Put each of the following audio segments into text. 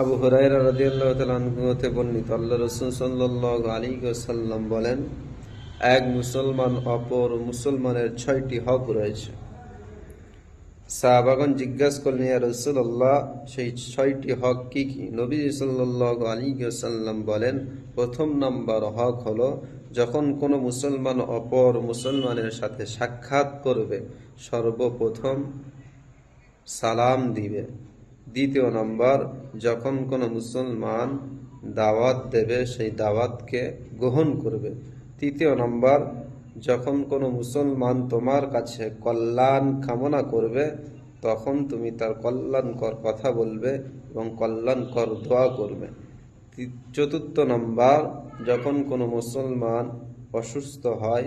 আবু হুরায়রা রাদিয়াল্লাহু তাআলা আনহু হতে বর্ণিত, আল্লাহ রাসূল সাল্লাল্লাহু আলাইহি ওয়াসাল্লাম বলেন, এক মুসলমান অপর মুসলমানের 6টি হক রয়েছে। সাহাবাগণ জিজ্ঞাসা করলেন, ইয়া রাসূলুল্লাহ, সেই 6টি হক কি কি? নবী সাল্লাল্লাহু আলাইহি ওয়াসাল্লাম বলেন, প্রথম নম্বর হক হলো, যখন কোনো মুসলমান অপর মুসলমানের সাথে সাক্ষাৎ করবে সর্বপ্রথম সালাম দিবে। দ্বিতীয় নম্বর, যখন কোনো মুসলমান দাওয়াত দেবে সেই দাওয়াতকে গ্রহণ করবে। তৃতীয় নম্বর, যখন কোনো মুসলমান তোমার কাছে কল্যাণ কামনা করবে তখন তুমি তার কল্যাণকর কথা বলবে এবং কল্যাণকর দোয়া করবে। চতুর্থ নম্বর, যখন কোনো মুসলমান অসুস্থ হয়,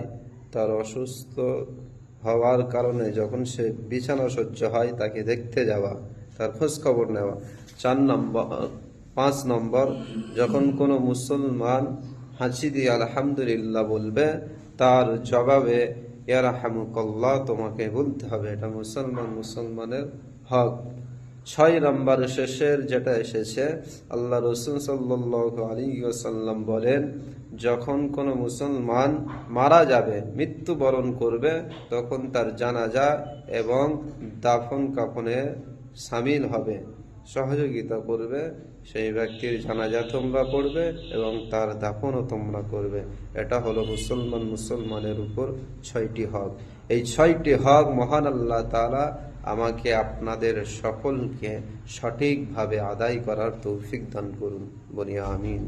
তার অসুস্থ হওয়ার কারণে যখন সে বিছানা শয্য হয় তাকে দেখতে যাওয়া, তার খোঁজ খবর নেওয়া। 5 নম্বর, যখন কোনো মুসলমান হাসি দিয়ে আলহামদুলিল্লাহ বলবে তার জবাবে ইয়ারহামুকাল্লাহ তোমাকে বলতে হবে। এটা মুসলমানের হক। 6 নম্বর, শেষের যেটা এসেছে, আল্লাহ রাসূল সাল্লাল্লাহু আলাইহি ওয়াসাল্লাম বলেন, যখন কোনো মুসলমান মারা যাবে, মৃত্যুবরণ করবে, তখন তার জানাজা এবং দাফন কাফনে শামিল হবে, সহযোগিতা করবে। সেই ব্যক্তির জানাজা তোমরা পড়বে এবং তার দাফনও তোমরা করবে। এটা হলো মুসলমানের উপর 6টি হক। এই 6টি হক মহান আল্লাহ তাআলা আমাকে আপনাদের সকলকে সঠিকভাবে আদায় করার তৌফিক দান করুন, বলি আমিন।